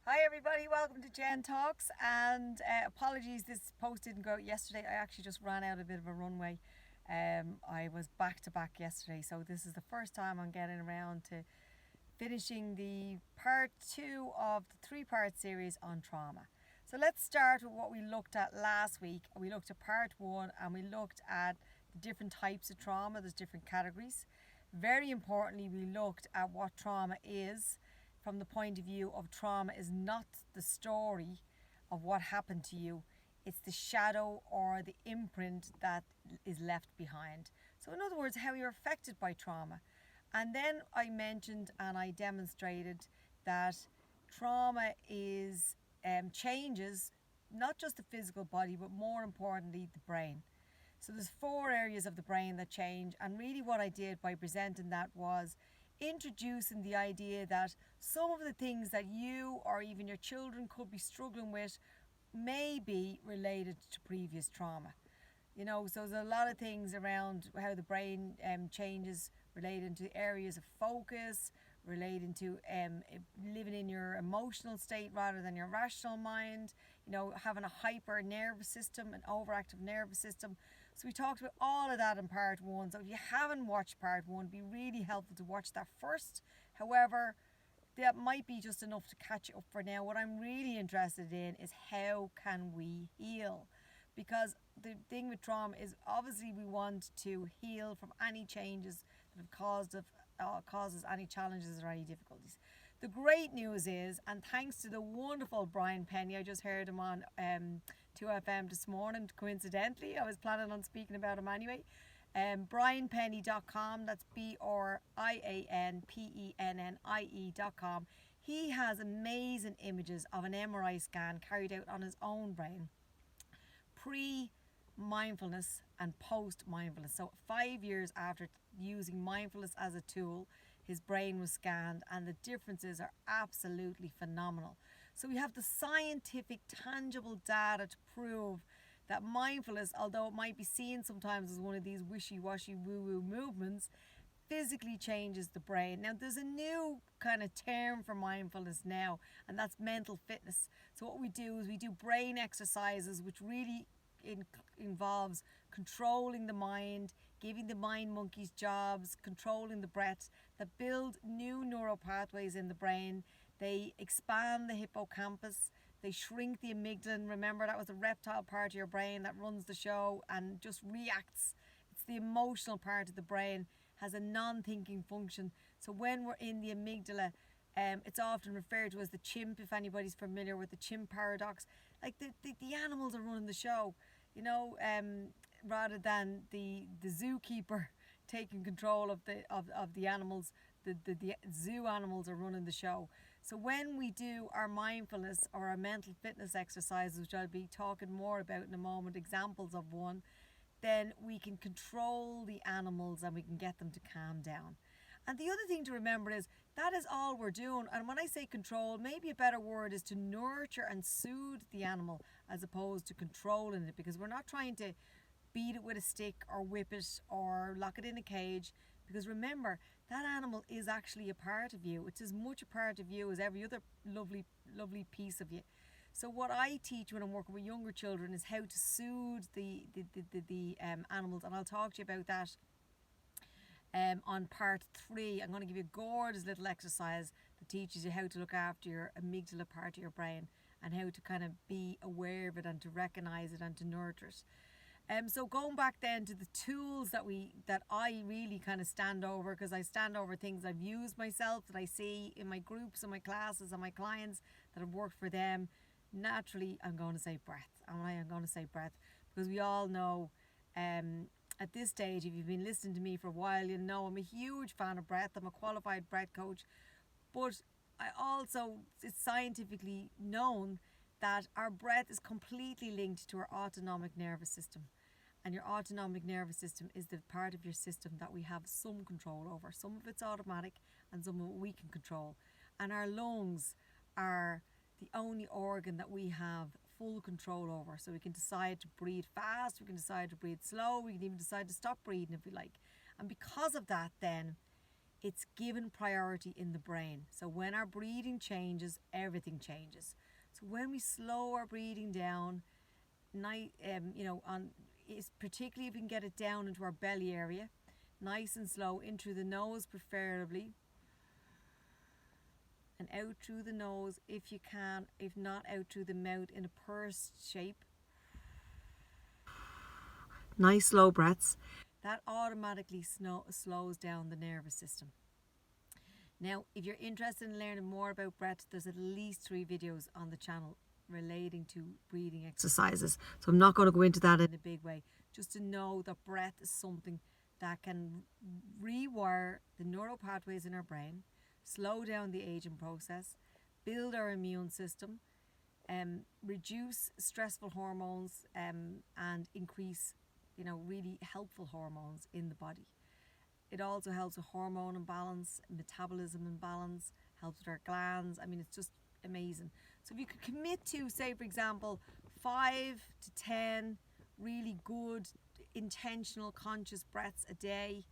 Hi everybody, welcome to JenTalks, and apologies this post didn't go out yesterday. I actually just ran out a bit of a runway. I was back to back yesterday, so this is the first time I'm getting around to finishing the part 2 of the 3-part series on trauma. So let's start with what we looked at last week. We looked at part 1 and we looked at the different types of trauma. There's different categories. Very importantly, we looked at what trauma is from the point of view of trauma is not the story of what happened to you. It's the shadow or the imprint that is left behind. So in other words, how you're affected by trauma. And then I mentioned and I demonstrated that trauma is changes not just the physical body, but more importantly, the brain. So there's 4 areas of the brain that change, and really what I did by presenting that was introducing the idea that some of the things that you or even your children could be struggling with may be related to previous trauma. So there's a lot of things around how the brain changes relating to areas of focus, relating to living in your emotional state rather than your rational mind, having a hyper nervous system, an overactive nervous system. So we talked about all of that in part 1. So if you haven't watched part 1, it'd be really helpful to watch that first. However, that might be just enough to catch you up for now. What I'm really interested in is how can we heal? Because the thing with trauma is obviously we want to heal from any changes that have causes any challenges or any difficulties. The great news is, and thanks to the wonderful Brian Penny, I just heard him on 2FM this morning, coincidentally. I was planning on speaking about him anyway. BrianPenny.com, that's BrianPennie.com. He has amazing images of an MRI scan carried out on his own brain, pre-mindfulness and post-mindfulness. So 5 years after using mindfulness as a tool, his brain was scanned, and the differences are absolutely phenomenal. So we have the scientific, tangible data to prove that mindfulness, although it might be seen sometimes as one of these wishy-washy woo-woo movements, physically changes the brain. Now there's a new kind of term for mindfulness now, and that's mental fitness. So what we do is we do brain exercises, which really involves controlling the mind, giving the mind monkeys jobs, controlling the breath, that build new neural pathways in the brain. They expand the hippocampus, they shrink the amygdala. Remember, that was the reptile part of your brain that runs the show and just reacts. It's the emotional part of the brain, has a non-thinking function. So when we're in the amygdala, it's often referred to as the chimp, if anybody's familiar with the chimp paradox. Like the animals are running the show, rather than the zookeeper taking control of the animals. The zoo animals are running the show. So when we do our mindfulness or our mental fitness exercises, which I'll be talking more about in a moment, examples of one, then we can control the animals and we can get them to calm down. And the other thing to remember is that is all we're doing. And when I say control, maybe a better word is to nurture and soothe the animal as opposed to controlling it, because we're not trying to beat it with a stick or whip it or lock it in a cage. Because remember, that animal is actually a part of you. It's as much a part of you as every other lovely, lovely piece of you. So what I teach when I'm working with younger children is how to soothe the animals, and I'll talk to you about that on part 3. I'm going to give you a gorgeous little exercise that teaches you how to look after your amygdala part of your brain and how to kind of be aware of it and to recognize it and to nurture it. So going back then to the tools that I really kind of stand over, because I stand over things I've used myself, that I see in my groups and my classes and my clients that have worked for them. Naturally, I'm going to say breath. I'm going to say breath because we all know at this stage, if you've been listening to me for a while, you'll know I'm a huge fan of breath. I'm a qualified breath coach. But it's scientifically known that our breath is completely linked to our autonomic nervous system. And your autonomic nervous system is the part of your system that we have some control over. Some of it's automatic and some of it we can control. And our lungs are the only organ that we have full control over. So we can decide to breathe fast, we can decide to breathe slow, we can even decide to stop breathing if we like. And because of that then, it's given priority in the brain. So when our breathing changes, everything changes. So when we slow our breathing down, is particularly if we can get it down into our belly area, nice and slow, in through the nose preferably, and out through the nose if you can, if not out through the mouth in a pursed shape. Nice slow breaths. That automatically slows down the nervous system. Now, if you're interested in learning more about breath, there's at least 3 videos on the channel relating to breathing exercises. So I'm not going to go into that in a big way, just to know that breath is something that can rewire the neural pathways in our brain, slow down the aging process, build our immune system, reduce stressful hormones, and increase, really helpful hormones in the body. It also helps with hormone imbalance, metabolism imbalance, helps with our glands. I mean, it's just amazing. So if you could commit to, say, for example, 5 to 10 really good, intentional, conscious breaths a day.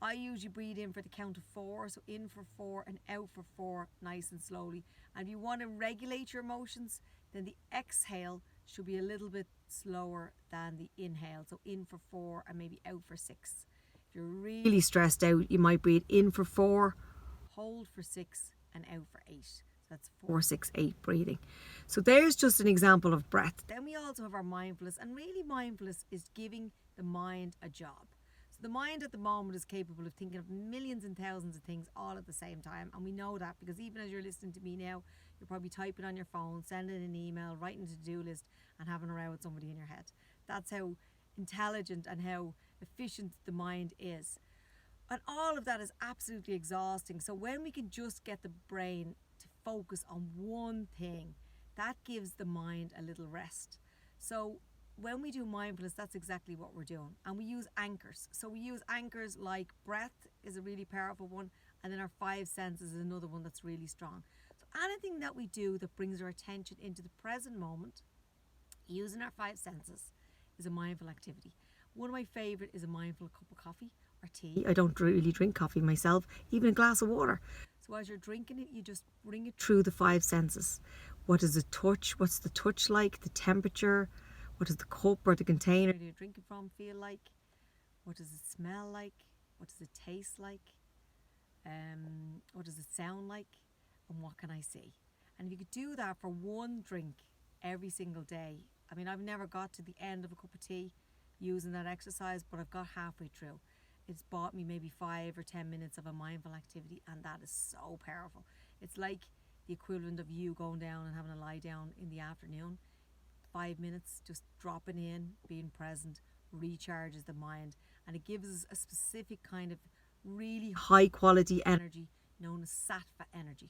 I usually breathe in for the count of 4, so in for 4 and out for 4, nice and slowly. And if you want to regulate your emotions, then the exhale should be a little bit slower than the inhale. So in for 4 and maybe out for 6. If you're really stressed out, you might breathe in for 4, hold for 6 and out for 8. So that's 4, 6, 8 breathing. So there's just an example of breath. Then we also have our mindfulness, and really mindfulness is giving the mind a job. So the mind at the moment is capable of thinking of millions and thousands of things all at the same time, and we know that because even as you're listening to me now, you're probably typing on your phone, sending an email, writing a to-do list and having a row with somebody in your head. That's how intelligent and how efficient the mind is. And all of that is absolutely exhausting. So when we can just get the brain to focus on one thing, that gives the mind a little rest. So when we do mindfulness, that's exactly what we're doing. And we use anchors. So we use anchors like breath is a really powerful one, and then our 5 senses is another one that's really strong. So anything that we do that brings our attention into the present moment, using our 5 senses, is a mindful activity. One of my favourite is a mindful cup of coffee or tea. I don't really drink coffee myself, even a glass of water. So as you're drinking it, you just bring it through the 5 senses. What is the touch? What's the touch like? The temperature? What does the cup or the container you're drinking from feel like? What does it smell like? What does it taste like? What does it sound like? And what can I see? And if you could do that for one drink every single day, I mean, I've never got to the end of a cup of tea using that exercise, but I've got halfway through. It's bought me maybe 5 or 10 minutes of a mindful activity, and that is so powerful. It's like the equivalent of you going down and having a lie down in the afternoon. 5 minutes, just dropping in, being present, recharges the mind, and it gives us a specific kind of really high quality energy known as sattva energy.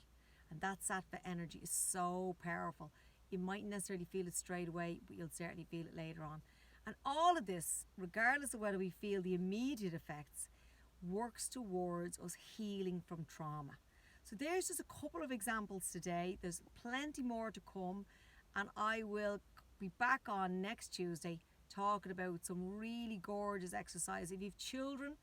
And that sattva energy is so powerful. You mightn't necessarily feel it straight away, but you'll certainly feel it later on. And all of this, regardless of whether we feel the immediate effects, works towards us healing from trauma. So there's just a couple of examples today. There's plenty more to come, and I will be back on next Tuesday talking about some really gorgeous exercise. If you have children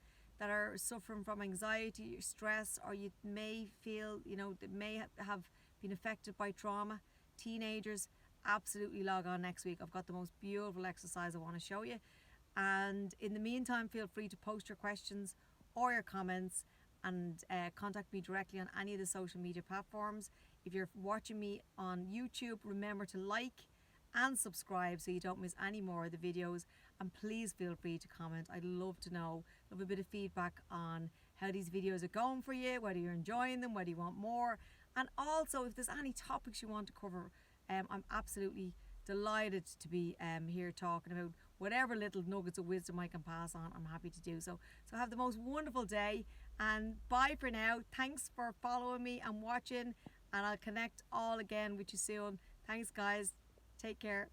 that are suffering from anxiety or stress, or you may feel, that may have been affected by trauma, teenagers, absolutely log on next week. I've got the most beautiful exercise I want to show you. And in the meantime, feel free to post your questions or your comments and contact me directly on any of the social media platforms. If you're watching me on YouTube, remember to like and subscribe so you don't miss any more of the videos. And please feel free to comment. I'd love to know, love a bit of feedback on how these videos are going for you, whether you're enjoying them, whether you want more. And also, if there's any topics you want to cover, I'm absolutely delighted to be here talking about whatever little nuggets of wisdom I can pass on. I'm happy to do so. So have the most wonderful day, and bye for now. Thanks for following me and watching, and I'll connect all again with you soon. Thanks, guys. Take care.